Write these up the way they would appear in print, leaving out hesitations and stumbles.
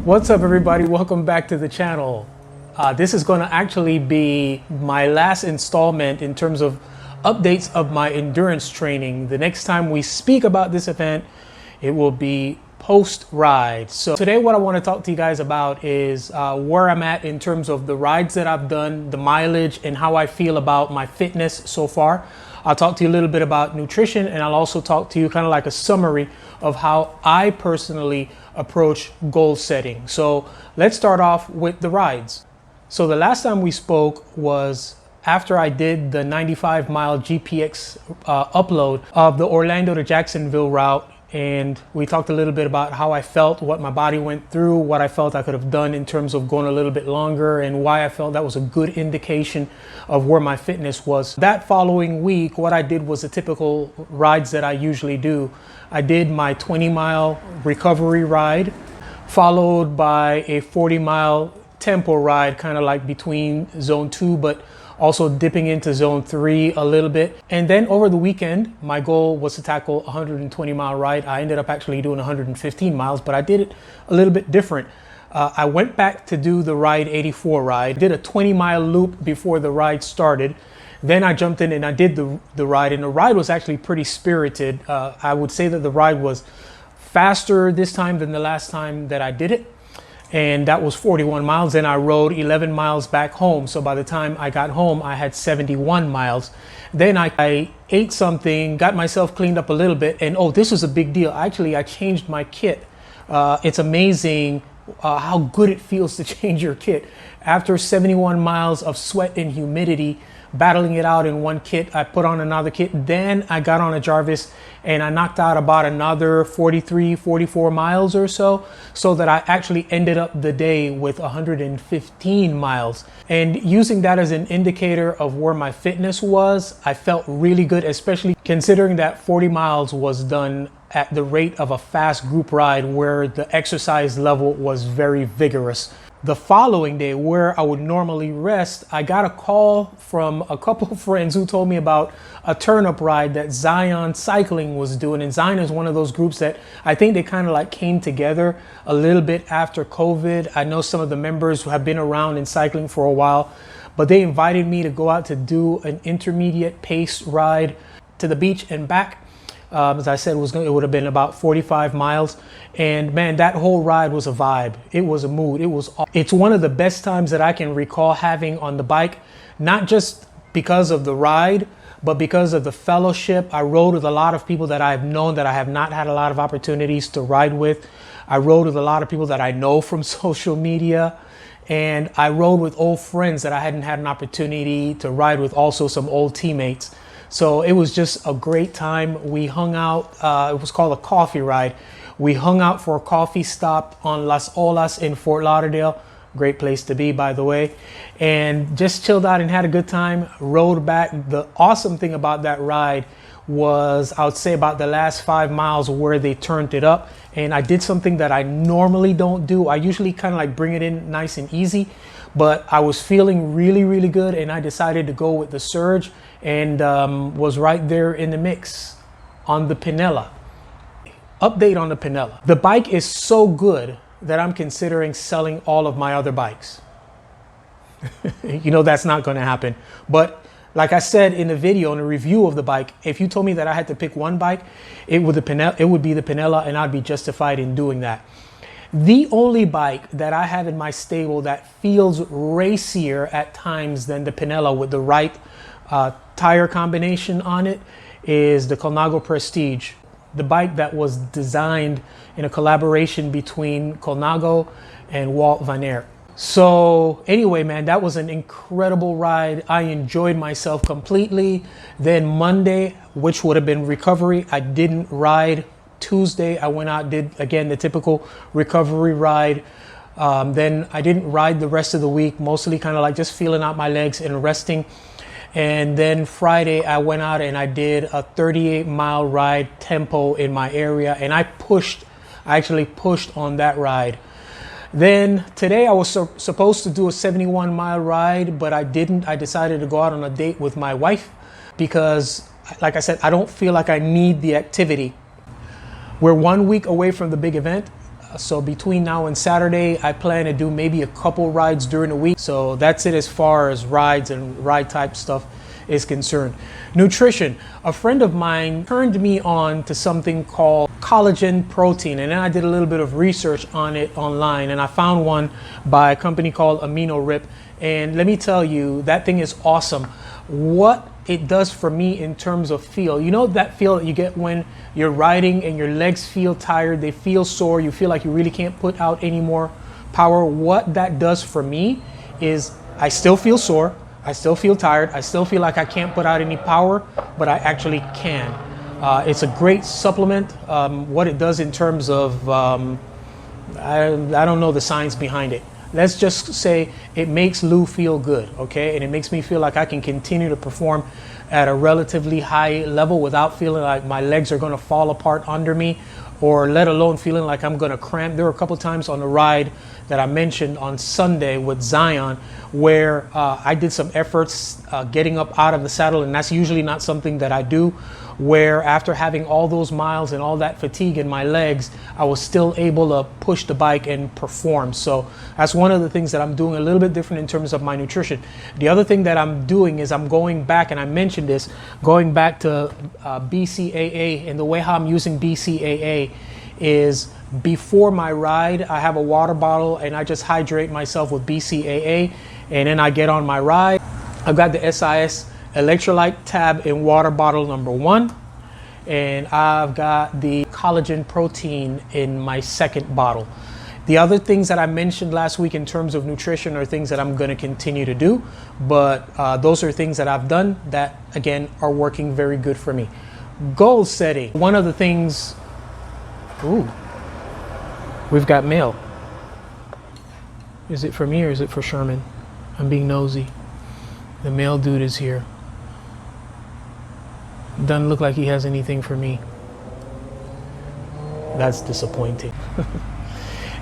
What's up, everybody? Welcome back to the channel. This is going to actually be my last installment in terms of updates of my endurance training. The next time we speak about this event, it will be post-ride. So today what I want to talk to you guys about is where I'm at in terms of the rides that I've done, the mileage, and how I feel about my fitness so far. I'll talk to you a little bit about nutrition, and I'll also talk to you kind of like a summary of how I personally approach goal setting. So let's start off with the rides. So the last time we spoke was after I did the 95-mile GPX upload of the Orlando to Jacksonville route, and we talked a little bit about how I felt, what my body went through, what I felt I could have done in terms of going a little bit longer, and why I felt that was a good indication of where my fitness was. That following week, what I did was the typical rides that I usually do. I did my 20-mile recovery ride, followed by a 40-mile tempo ride, kind of like between zone 2, but also dipping into zone 3 a little bit. And then over the weekend, my goal was to tackle a 120-mile ride. I ended up actually doing 115 miles, but I did it a little bit different. I went back to do the Ride 84 ride, did a 20-mile loop before the ride started. Then I jumped in and I did the ride, and the ride was actually pretty spirited. I would say that the ride was faster this time than the last time that I did it. And that was 41 miles. Then I rode 11 miles back home. So by the time I got home, I had 71 miles. Then I ate something, got myself cleaned up a little bit. And oh, this was a big deal. Actually, I changed my kit. It's amazing how good it feels to change your kit. After 71 miles of sweat and humidity, battling it out in one kit, I put on another kit. Then I got on a Jarvis and I knocked out about another 43, 44 miles or so that I actually ended up the day with 115 miles. And using that as an indicator of where my fitness was, I felt really good, especially considering that 40 miles was done at the rate of a fast group ride where the exercise level was very vigorous. The following day, where I would normally rest, I got a call from a couple of friends who told me about a turn-up ride that Zion Cycling was doing. And Zion is one of those groups that I think they kind of like came together a little bit after COVID. I know some of the members who have been around in cycling for a while, but they invited me to go out to do an intermediate pace ride to the beach and back. As I said, it would have been about 45 miles. And man, that whole ride was a vibe. It was a mood. It's one of the best times that I can recall having on the bike, not just because of the ride, but because of the fellowship. I rode with a lot of people that I've known that I have not had a lot of opportunities to ride with. I rode with a lot of people that I know from social media. And I rode with old friends that I hadn't had an opportunity to ride with, also some old teammates. So it was just a great time. We hung out, it was called a coffee ride. We hung out for a coffee stop on Las Olas in Fort Lauderdale. Great place to be, by the way. And just chilled out and had a good time, rode back. The awesome thing about that ride was, I would say, about the last 5 miles where they turned it up. And I did something that I normally don't do. I usually kind of like bring it in nice and easy, but I was feeling really, really good. And I decided to go with the surge and was right there in the mix on the Pinella. Update on the Pinella. The bike is so good that I'm considering selling all of my other bikes. You know that's not going to happen. But like I said in the video, in the review of the bike, if you told me that I had to pick one bike, it would be the Pinella, and I'd be justified in doing that. The only bike that I have in my stable that feels racier at times than the Pinella with the right tire combination on it is the Colnago Prestige, the bike that was designed in a collaboration between Colnago and Walt Van Aert. So anyway, man, that was an incredible ride. I enjoyed myself completely. Then Monday, which would have been recovery, I didn't ride. Tuesday, I went out, did again the typical recovery ride. Then I didn't ride the rest of the week, mostly kind of like just feeling out my legs and resting. And then Friday, I went out and I did a 38-mile ride tempo in my area, and I actually pushed on that ride. Then today I was supposed to do a 71-mile ride, but I didn't. I decided to go out on a date with my wife because, like I said, I don't feel like I need the activity. We're 1 week away from the big event. So between now and Saturday, I plan to do maybe a couple rides during the week. So that's it as far as rides and ride type stuff is concerned. Nutrition. A friend of mine turned me on to something called collagen protein, and then I did a little bit of research on it online, and I found one by a company called Amino Rip. And let me tell you, that thing is awesome. What it does for me in terms of feel, you know that feel that you get when you're riding and your legs feel tired, they feel sore, you feel like you really can't put out any more power. What that does for me is I still feel sore, I still feel tired, I still feel like I can't put out any power, but I actually can. It's a great supplement. What it does in terms of, I don't know the science behind it. Let's just say it makes Lou feel good, okay? And it makes me feel like I can continue to perform at a relatively high level without feeling like my legs are gonna fall apart under me, or let alone feeling like I'm gonna cramp. There were a couple times on the ride that I mentioned on Sunday with Zion where I did some efforts getting up out of the saddle, and that's usually not something that I do, where after having all those miles and all that fatigue in my legs, I was still able to push the bike and perform. So that's one of the things that I'm doing a little bit different in terms of my nutrition. The other thing that I'm doing is I'm going back, and I mentioned this, going back to BCAA, and the way how I'm using BCAA is before my ride, I have a water bottle and I just hydrate myself with BCAA, and then I get on my ride. I've got the SIS electrolyte tab in water bottle number 1, and I've got the collagen protein in my second bottle. The other things that I mentioned last week in terms of nutrition are things that I'm going to continue to do, but those are things that I've done that, again, are working very good for me. Goal setting. One of the things, ooh, we've got mail. Is it for me or is it for Sherman? I'm being nosy. The mail dude is here. Doesn't look like he has anything for me. That's disappointing.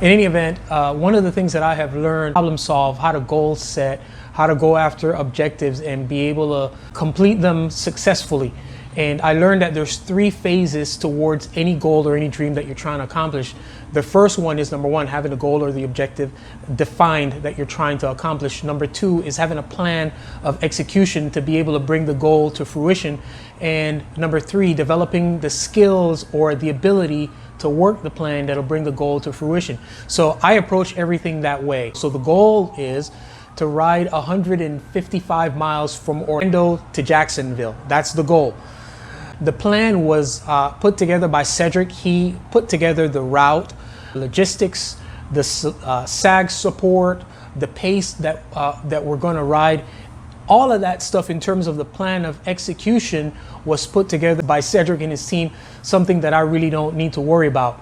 In any event, one of the things that I have learned, problem solve, how to goal set, how to go after objectives and be able to complete them successfully. And I learned that there's 3 phases towards any goal or any dream that you're trying to accomplish. The first one is, number 1, having a goal or the objective defined that you're trying to accomplish. Number 2 is having a plan of execution to be able to bring the goal to fruition. And number 3, developing the skills or the ability to work the plan that'll bring the goal to fruition. So I approach everything that way. So the goal is to ride 155 miles from Orlando to Jacksonville. That's the goal. The plan was put together by Cedric. He put together the route, logistics, the SAG support, the pace that we're going to ride. All of that stuff in terms of the plan of execution was put together by Cedric and his team, something that I really don't need to worry about.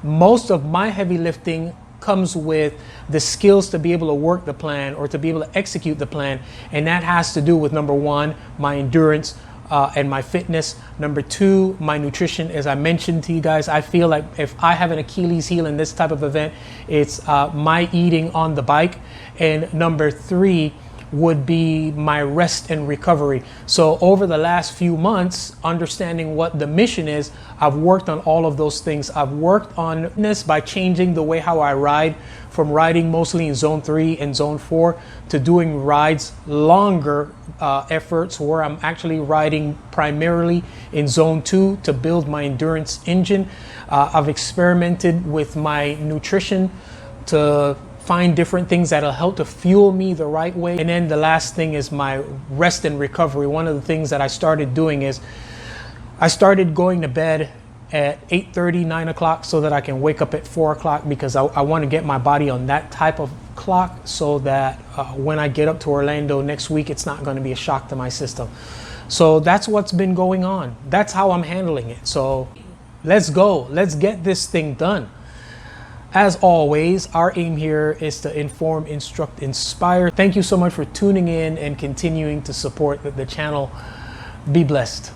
Most of my heavy lifting comes with the skills to be able to work the plan or to be able to execute the plan, and that has to do with, number 1, my endurance and my fitness. Number 2, my nutrition. As I mentioned to you guys, I feel like if I have an Achilles heel in this type of event, it's my eating on the bike. And number 3 would be my rest and recovery. So over the last few months, understanding what the mission is, I've worked on all of those things. I've worked on this by changing the way how I ride, from riding mostly in zone 3 and zone 4 to doing rides, longer efforts where I'm actually riding primarily in zone 2 to build my endurance engine. I've experimented with my nutrition to find different things that'll help to fuel me the right way. And then the last thing is my rest and recovery. One of the things that I started doing is I started going to bed at 8:30, 9 o'clock so that I can wake up at 4 o'clock, because I want to get my body on that type of clock so that when I get up to Orlando next week, it's not going to be a shock to my system. So that's what's been going on. That's how I'm handling it. So let's go. Let's get this thing done. As always, our aim here is to inform, instruct, inspire. Thank you so much for tuning in and continuing to support the channel. Be blessed.